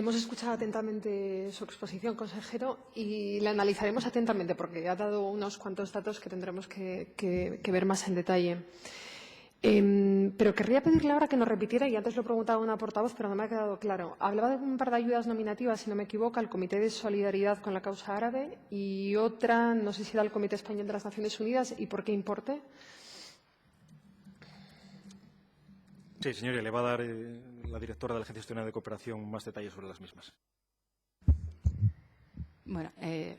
Hemos escuchado atentamente su exposición, consejero, y la analizaremos atentamente porque ha dado unos cuantos datos que tendremos que ver más en detalle. Pero querría pedirle ahora que nos repitiera, y antes lo preguntaba a una portavoz, pero no me ha quedado claro. Hablaba de un par de ayudas nominativas, si no me equivoco, al Comité de Solidaridad con la Causa Árabe y otra, no sé si era al Comité Español de las Naciones Unidas, ¿y por qué importe? Sí, señoría, le va a dar la directora de la Agencia Exterior de Cooperación más detalles sobre las mismas. Bueno,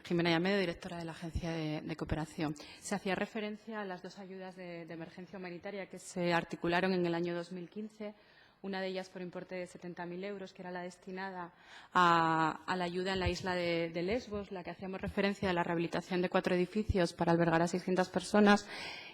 Jimena Llamedo, directora de la Agencia de Cooperación. Se hacía referencia a las dos ayudas de emergencia humanitaria que se articularon en el año 2015. Una de ellas por importe de 70.000 euros, que era la destinada a la ayuda en la isla de Lesbos, la que hacíamos referencia a la rehabilitación de 4 edificios para albergar a 600 personas.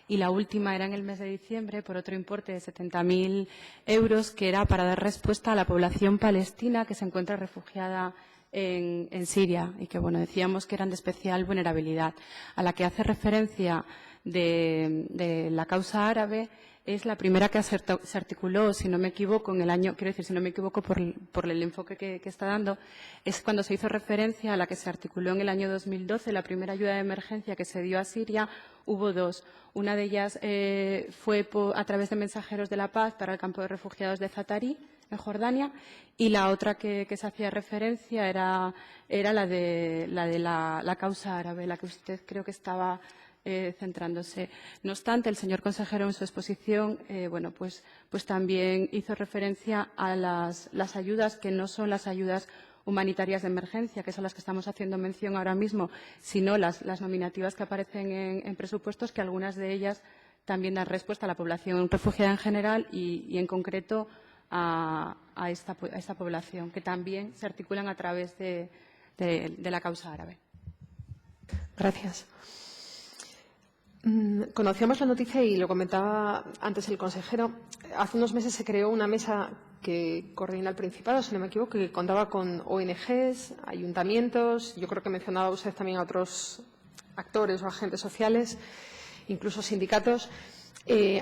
Y la última era en el mes de diciembre por otro importe de 70.000 euros, que era para dar respuesta a la población palestina que se encuentra refugiada en Siria y que, bueno, decíamos que eran de especial vulnerabilidad. A la que hace referencia de la causa árabe es la primera que se articuló, si no me equivoco, en el año, quiero decir, si no me equivoco por el enfoque que está dando, es cuando se hizo referencia a la que se articuló en el año 2012, la primera ayuda de emergencia que se dio a Siria. Hubo dos. Una de ellas fue a través de Mensajeros de la Paz para el campo de refugiados de Zatari, en Jordania, y la otra que se hacía referencia era la de la causa árabe, la que usted creo que estaba centrándose. No obstante, el señor consejero en su exposición bueno, pues también hizo referencia a las ayudas que no son las ayudas humanitarias de emergencia, que son las que estamos haciendo mención ahora mismo, sino las nominativas que aparecen en presupuestos, que algunas de ellas también dan respuesta a la población refugiada en general y en concreto a esta población, que también se articulan a través de la causa árabe. Gracias. Conocíamos la noticia y lo comentaba antes el consejero. Hace unos meses se creó una mesa que coordina el Principado, si no me equivoco, que contaba con ONGs, ayuntamientos. Yo creo que mencionaba usted también a otros actores o agentes sociales, incluso sindicatos.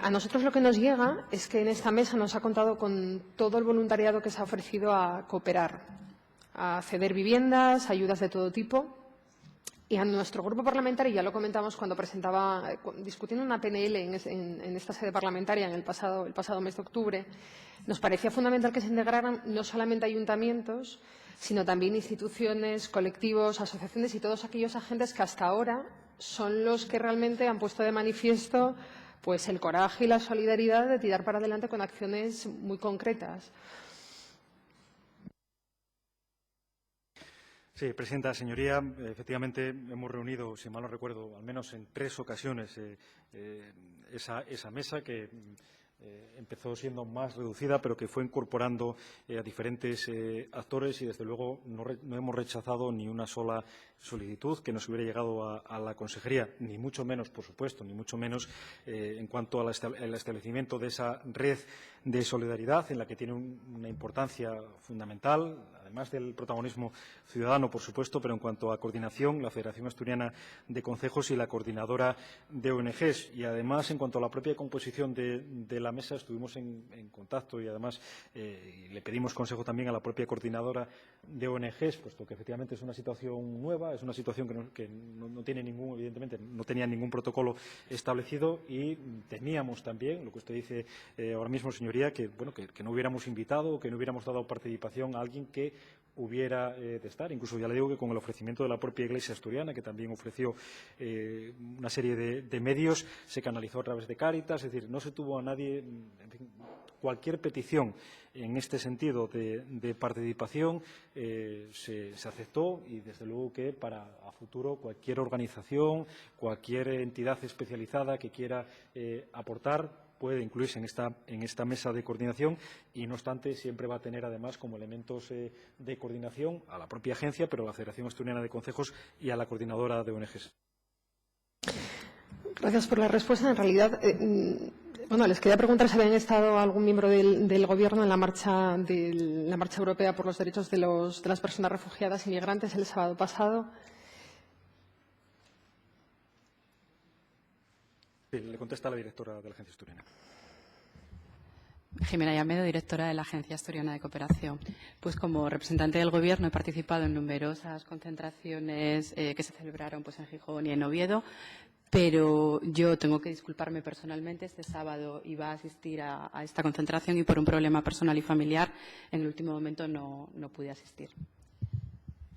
A nosotros lo que nos llega es que en esta mesa nos ha contado con todo el voluntariado que se ha ofrecido a cooperar, a ceder viviendas, ayudas de todo tipo. Y a nuestro grupo parlamentario, ya lo comentamos cuando discutiendo una PNL en esta sede parlamentaria el pasado mes de octubre, nos parecía fundamental que se integraran no solamente ayuntamientos, sino también instituciones, colectivos, asociaciones y todos aquellos agentes que hasta ahora son los que realmente han puesto de manifiesto pues el coraje y la solidaridad de tirar para adelante con acciones muy concretas. Sí, presidenta, señoría, efectivamente hemos reunido, si mal no recuerdo, al menos en 3 ocasiones esa mesa que empezó siendo más reducida, pero que fue incorporando a diferentes actores y, desde luego, no hemos rechazado ni una sola solicitud que nos hubiera llegado a la consejería, ni mucho menos, por supuesto, ni mucho menos en cuanto al establecimiento de esa red de solidaridad, en la que tiene una importancia fundamental, además del protagonismo ciudadano, por supuesto, pero en cuanto a coordinación, la Federación Asturiana de Concejos y la Coordinadora de ONGs. Y, además, en cuanto a la propia composición de la mesa, estuvimos en contacto y, además, le pedimos consejo también a la propia Coordinadora de ONGs, puesto que, efectivamente, es una situación nueva, es una situación que no tiene evidentemente, no tenía ningún protocolo establecido, y teníamos también, lo que usted dice ahora mismo, señoría, que no hubiéramos invitado, que no hubiéramos dado participación a alguien que hubiera de estar. Incluso ya le digo que con el ofrecimiento de la propia Iglesia asturiana, que también ofreció una serie de medios, se canalizó a través de Cáritas, es decir, no se tuvo a nadie, en fin, cualquier petición en este sentido de participación se aceptó, y desde luego que para a futuro cualquier organización, cualquier entidad especializada que quiera aportar puede incluirse en esta mesa de coordinación, y, no obstante, siempre va a tener, además, como elementos de coordinación a la propia agencia, pero a la Federación Asturiana de Concejos y a la Coordinadora de ONGs. Gracias por la respuesta. En realidad, les quería preguntar si habían estado algún miembro del Gobierno en la marcha europea por los derechos de las personas refugiadas y migrantes el sábado pasado. Sí, le contesta la directora de la Agencia Asturiana. Jimena Llamedo, directora de la Agencia Asturiana de Cooperación. Pues como representante del Gobierno he participado en numerosas concentraciones que se celebraron pues, en Gijón y en Oviedo, pero yo tengo que disculparme personalmente. Este sábado iba a asistir a esta concentración y por un problema personal y familiar en el último momento no pude asistir.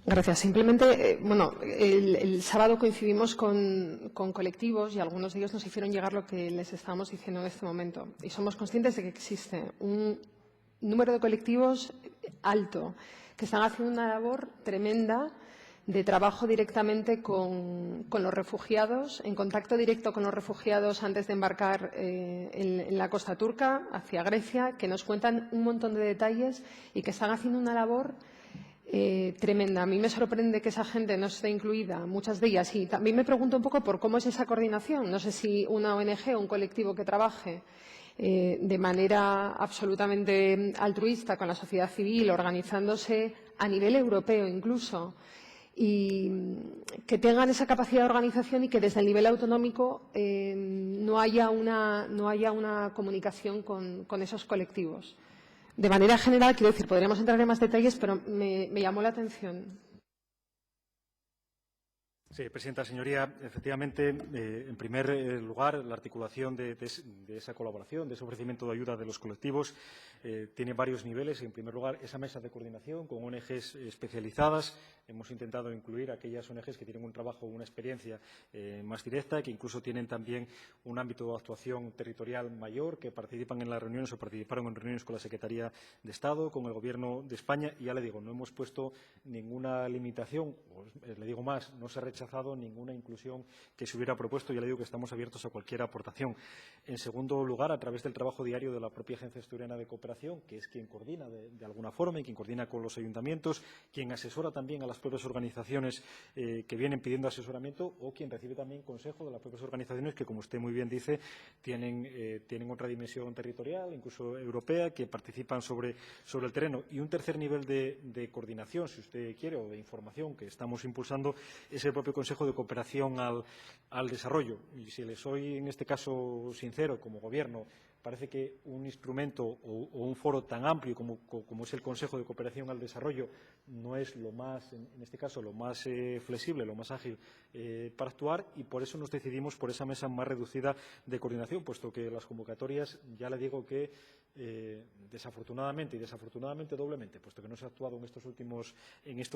Gracias. Simplemente, el sábado coincidimos con colectivos y algunos de ellos nos hicieron llegar lo que les estamos diciendo en este momento. Y somos conscientes de que existe un número de colectivos alto que están haciendo una labor tremenda de trabajo directamente con los refugiados, en contacto directo con los refugiados antes de embarcar en la costa turca, hacia Grecia, que nos cuentan un montón de detalles y que están haciendo una labor tremenda. A mí me sorprende que esa gente no esté incluida, muchas de ellas, y también me pregunto un poco por cómo es esa coordinación. No sé si una ONG o un colectivo que trabaje de manera absolutamente altruista con la sociedad civil, organizándose a nivel europeo incluso, y que tengan esa capacidad de organización y que desde el nivel autonómico no haya una comunicación con esos colectivos. De manera general, quiero decir, podríamos entrar en más detalles, pero me llamó la atención. Sí, presidenta, señoría, efectivamente, en primer lugar, la articulación de esa colaboración, de ese ofrecimiento de ayuda de los colectivos, tiene varios niveles. En primer lugar, esa mesa de coordinación con ONGs especializadas. Hemos intentado incluir aquellas ONGs que tienen un trabajo, una experiencia más directa, que incluso tienen también un ámbito de actuación territorial mayor, que participan en las reuniones o participaron en reuniones con la Secretaría de Estado, con el Gobierno de España. Y ya le digo, no hemos puesto ninguna limitación, o le digo más, no se ha rechazado ninguna inclusión que se hubiera propuesto. Ya le digo que estamos abiertos a cualquier aportación. En segundo lugar, a través del trabajo diario de la propia Agencia Asturiana de Cooperación, que es quien coordina de alguna forma y quien coordina con los ayuntamientos, quien asesora también a las propias organizaciones que vienen pidiendo asesoramiento, o quien recibe también consejo de las propias organizaciones que, como usted muy bien dice, tienen otra dimensión territorial, incluso europea, que participan sobre el terreno. Y un tercer nivel de coordinación, si usted quiere, o de información que estamos impulsando, es el propio Consejo de Cooperación al Desarrollo. Y si le soy, en este caso, sincero, como Gobierno, parece que un instrumento o un foro tan amplio como es el Consejo de Cooperación al Desarrollo no es lo más, en este caso, lo más flexible, lo más ágil para actuar, y por eso nos decidimos por esa mesa más reducida de coordinación, puesto que las convocatorias, ya le digo que desafortunadamente, y desafortunadamente doblemente, puesto que no se ha actuado en estos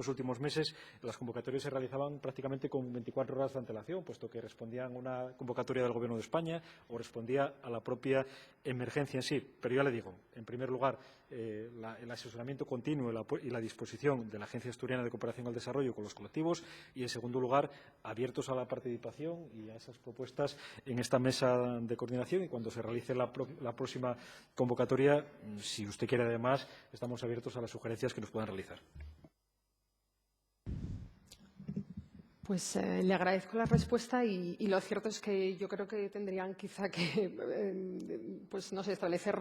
últimos meses, las convocatorias se realizaban prácticamente con 24 horas de antelación, puesto que respondían a una convocatoria del Gobierno de España o respondía a la propia emergencia en sí. Pero ya le digo, en primer lugar, el asesoramiento continuo y la disposición de la Agencia Asturiana de Cooperación al Desarrollo con los colectivos, y, en segundo lugar, abiertos a la participación y a esas propuestas en esta mesa de coordinación. Y cuando se realice la próxima convocatoria, si usted quiere, además, estamos abiertos a las sugerencias que nos puedan realizar. Pues le agradezco la respuesta y lo cierto es que yo creo que tendrían quizá que pues no sé, establecer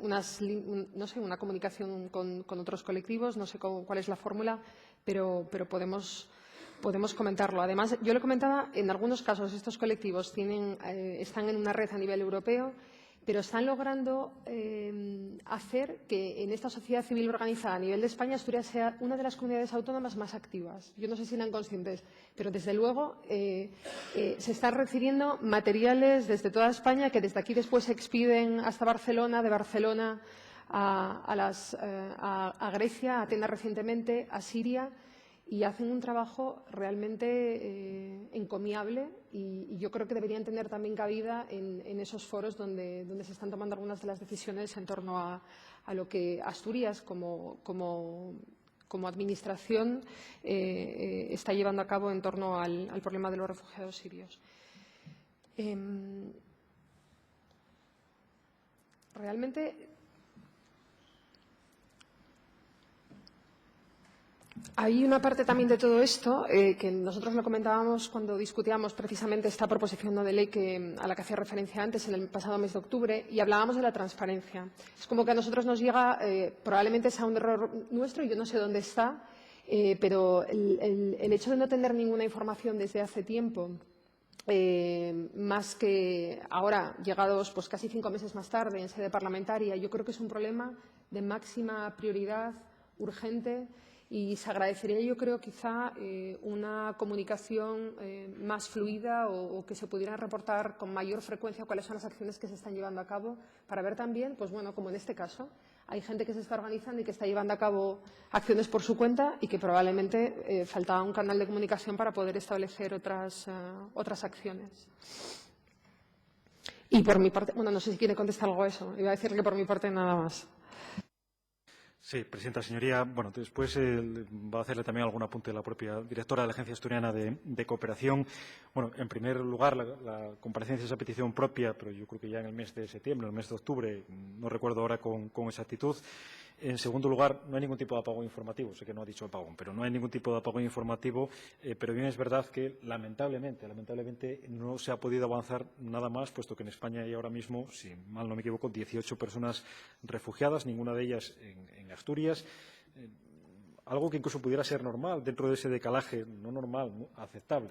una comunicación con otros colectivos. No sé cuál es la fórmula, pero podemos comentarlo. Además, yo le comentaba, en algunos casos estos colectivos están en una red a nivel europeo, pero están logrando hacer que en esta sociedad civil organizada a nivel de España, Asturias sea una de las comunidades autónomas más activas. Yo no sé si eran conscientes, pero desde luego se están recibiendo materiales desde toda España que desde aquí después se expiden hasta Barcelona, de Barcelona a Grecia, a Atenas recientemente, a Siria, y hacen un trabajo realmente encomiable, y yo creo que deberían tener también cabida en esos foros donde se están tomando algunas de las decisiones en torno a lo que Asturias como administración está llevando a cabo en torno al problema de los refugiados sirios. Realmente hay una parte también de todo esto que nosotros lo comentábamos cuando discutíamos precisamente esta proposición no de ley a la que hacía referencia antes, en el pasado mes de octubre, y hablábamos de la transparencia. Es como que a nosotros nos llega, probablemente sea un error nuestro, y yo no sé dónde está, pero el hecho de no tener ninguna información desde hace tiempo más que ahora, llegados pues casi 5 meses más tarde en sede parlamentaria, yo creo que es un problema de máxima prioridad, urgente, y se agradecería, yo creo, quizá una comunicación más fluida o que se pudieran reportar con mayor frecuencia cuáles son las acciones que se están llevando a cabo para ver también, pues bueno, como en este caso, hay gente que se está organizando y que está llevando a cabo acciones por su cuenta y que probablemente faltaba un canal de comunicación para poder establecer otras acciones. Y por mi parte, bueno, no sé si quiere contestar algo a eso. Iba a decir que por mi parte nada más. Sí, presidenta, señoría. Bueno, después va a hacerle también algún apunte a la propia directora de la Agencia Asturiana de Cooperación. Bueno, en primer lugar, la comparecencia es a petición propia, pero yo creo que ya en el mes de septiembre, en el mes de octubre, no recuerdo ahora con exactitud. En segundo lugar, no hay ningún tipo de apagón informativo. Sé que no ha dicho apagón, pero no hay ningún tipo de apagón informativo. Pero bien es verdad que, lamentablemente, no se ha podido avanzar nada más, puesto que en España hay ahora mismo, si mal no me equivoco, 18 personas refugiadas, ninguna de ellas en Asturias. Algo que incluso pudiera ser normal dentro de ese decalaje, no normal, aceptable,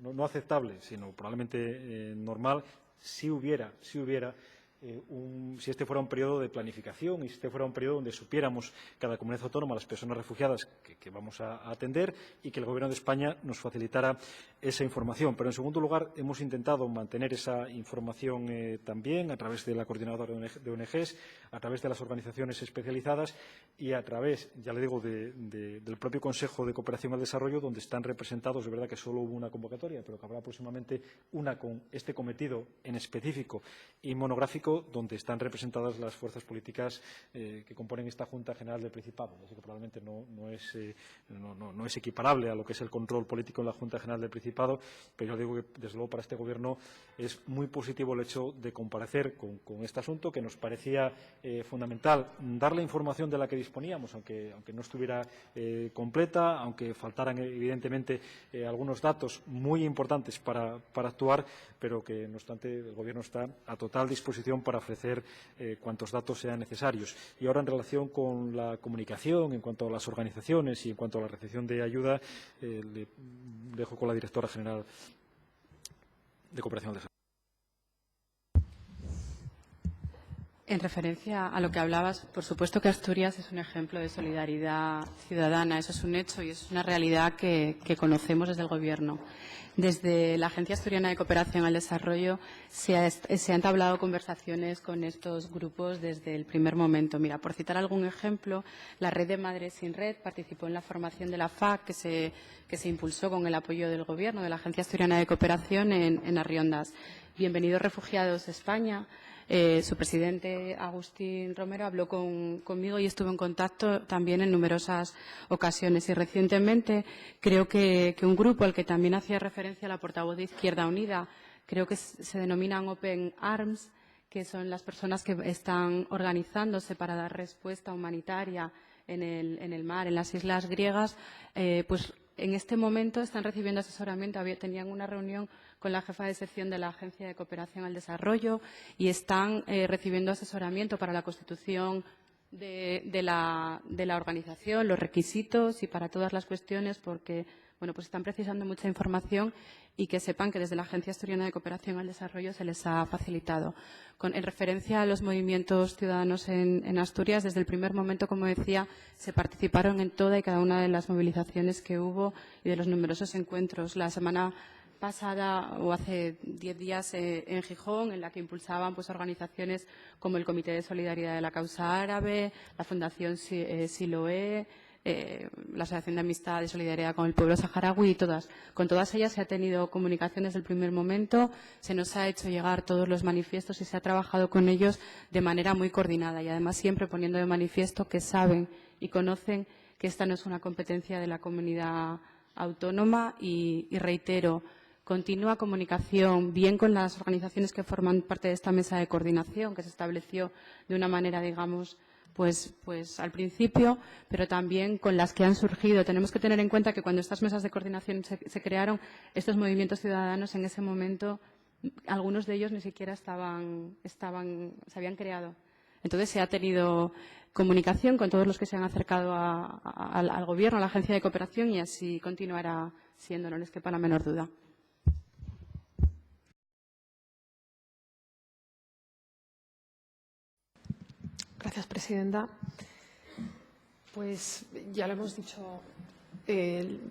no aceptable, sino probablemente normal, si hubiera si este fuera un periodo de planificación y si este fuera un periodo donde supiéramos cada comunidad autónoma las personas refugiadas que vamos a atender y que el Gobierno de España nos facilitara esa información. Pero, en segundo lugar, hemos intentado mantener esa información también a través de la coordinadora de ONGs, a través de las organizaciones especializadas y a través, ya le digo, del propio Consejo de Cooperación al Desarrollo, donde están representados, de verdad que solo hubo una convocatoria, pero que habrá próximamente una con este cometido en específico y monográfico, donde están representadas las fuerzas políticas que componen esta Junta General del Principado. Así que probablemente no es equiparable a lo que es el control político en la Junta General del Principado, pero yo digo que, desde luego, para este Gobierno es muy positivo el hecho de comparecer con este asunto, que nos parecía fundamental dar la información de la que disponíamos, aunque no estuviera completa, aunque faltaran, evidentemente, algunos datos muy importantes para actuar, pero que, no obstante, el Gobierno está a total disposición para ofrecer cuantos datos sean necesarios. Y ahora, en relación con la comunicación, en cuanto a las organizaciones y en cuanto a la recepción de ayuda, le dejo con la directora general de Cooperación al Desarrollo. En referencia a lo que hablabas, por supuesto que Asturias es un ejemplo de solidaridad ciudadana. Eso es un hecho y es una realidad que conocemos desde el Gobierno. Desde la Agencia Asturiana de Cooperación al Desarrollo se han entablado conversaciones con estos grupos desde el primer momento. Mira, por citar algún ejemplo, la Red de Madres sin Red participó en la formación de la FAC que se impulsó con el apoyo del Gobierno, de la Agencia Asturiana de Cooperación en Arriondas. Bienvenidos Refugiados España. Su presidente, Agustín Romero, habló conmigo y estuvo en contacto también en numerosas ocasiones. Y recientemente creo que un grupo al que también hacía referencia la portavoz de Izquierda Unida, creo que se denominan Open Arms, que son las personas que están organizándose para dar respuesta humanitaria en el mar, en las islas griegas, pues en este momento están recibiendo asesoramiento. Tenían una reunión con la jefa de sección de la Agencia de Cooperación al Desarrollo y están recibiendo asesoramiento para la constitución de la organización, los requisitos y para todas las cuestiones, porque bueno, pues están precisando mucha información y que sepan que desde la Agencia Asturiana de Cooperación al Desarrollo se les ha facilitado. En referencia a los movimientos ciudadanos en Asturias, desde el primer momento, como decía, se participaron en toda y cada una de las movilizaciones que hubo y de los numerosos encuentros. La semana pasada o hace 10 días en Gijón, en la que impulsaban pues organizaciones como el Comité de Solidaridad de la Causa Árabe, la Fundación Siloé, la Asociación de Amistad y Solidaridad con el Pueblo Saharaui y con todas ellas se ha tenido comunicación desde el primer momento, se nos ha hecho llegar todos los manifiestos y se ha trabajado con ellos de manera muy coordinada y además siempre poniendo de manifiesto que saben y conocen que esta no es una competencia de la comunidad autónoma y reitero, continua comunicación, bien con las organizaciones que forman parte de esta mesa de coordinación que se estableció de una manera, digamos, pues al principio, pero también con las que han surgido. Tenemos que tener en cuenta que cuando estas mesas de coordinación se crearon, estos movimientos ciudadanos en ese momento, algunos de ellos ni siquiera se habían creado. Entonces se ha tenido comunicación con todos los que se han acercado al Gobierno, a la Agencia de Cooperación y así continuará siendo, no les quepa la menor duda. Gracias, presidenta. Pues ya lo hemos dicho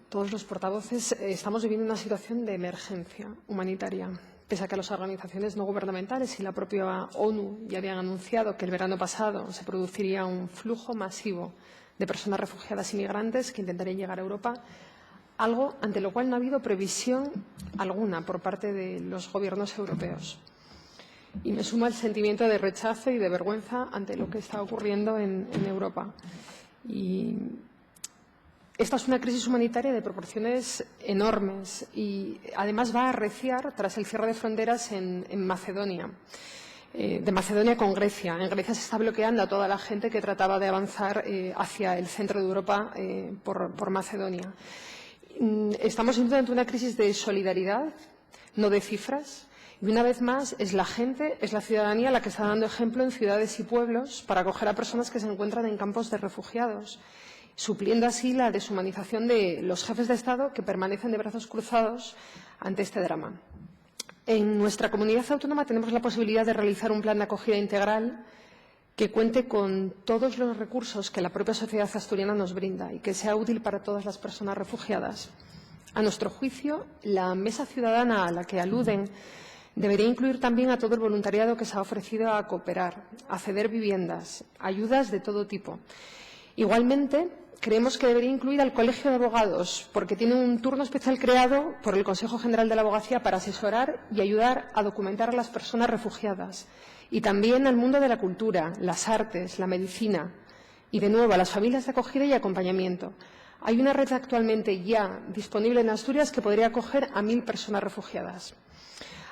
todos los portavoces, estamos viviendo una situación de emergencia humanitaria. Pese a que las organizaciones no gubernamentales y la propia ONU ya habían anunciado que el verano pasado se produciría un flujo masivo de personas refugiadas y migrantes que intentarían llegar a Europa, algo ante lo cual no ha habido previsión alguna por parte de los gobiernos europeos. Y me suma el sentimiento de rechazo y de vergüenza ante lo que está ocurriendo en Europa. Y esta es una crisis humanitaria de proporciones enormes y, además, va a arreciar tras el cierre de fronteras en Macedonia, de Macedonia con Grecia. En Grecia se está bloqueando a toda la gente que trataba de avanzar hacia el centro de Europa por Macedonia. Estamos ante una crisis de solidaridad, no de cifras. Y una vez más es la gente, es la ciudadanía la que está dando ejemplo en ciudades y pueblos para acoger a personas que se encuentran en campos de refugiados, supliendo así la deshumanización de los jefes de Estado que permanecen de brazos cruzados ante este drama. En nuestra comunidad autónoma tenemos la posibilidad de realizar un plan de acogida integral que cuente con todos los recursos que la propia sociedad asturiana nos brinda y que sea útil para todas las personas refugiadas. A nuestro juicio, la mesa ciudadana a la que aluden debería incluir también a todo el voluntariado que se ha ofrecido a cooperar, a ceder viviendas, ayudas de todo tipo. Igualmente, creemos que debería incluir al Colegio de Abogados, porque tiene un turno especial creado por el Consejo General de la Abogacía para asesorar y ayudar a documentar a las personas refugiadas, y también al mundo de la cultura, las artes, la medicina, y de nuevo a las familias de acogida y acompañamiento. Hay una red actualmente ya disponible en Asturias que podría acoger a 1000 personas refugiadas.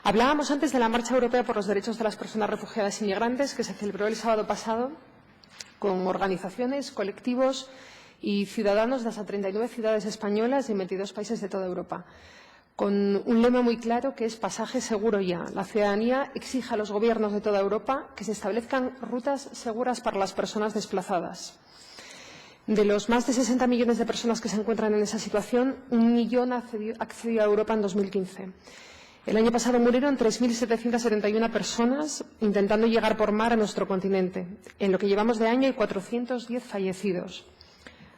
Hablábamos antes de la Marcha Europea por los Derechos de las Personas Refugiadas y Migrantes, que se celebró el sábado pasado con organizaciones, colectivos y ciudadanos de hasta 39 ciudades españolas y en 22 países de toda Europa, con un lema muy claro que es pasaje seguro ya. La ciudadanía exige a los gobiernos de toda Europa que se establezcan rutas seguras para las personas desplazadas. De los más de 60 millones de personas que se encuentran en esa situación, 1 millón accedió a Europa en 2015. El año pasado murieron 3.771 personas intentando llegar por mar a nuestro continente. En lo que llevamos de año hay 410 fallecidos.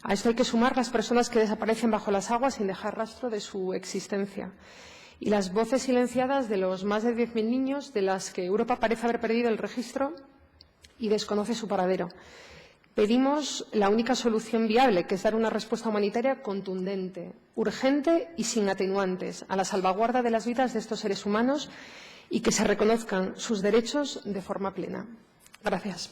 A esto hay que sumar las personas que desaparecen bajo las aguas sin dejar rastro de su existencia. Y las voces silenciadas de los más de 10.000 niños de las que Europa parece haber perdido el registro y desconoce su paradero. Pedimos la única solución viable, que es dar una respuesta humanitaria contundente, urgente y sin atenuantes a la salvaguarda de las vidas de estos seres humanos y que se reconozcan sus derechos de forma plena. Gracias.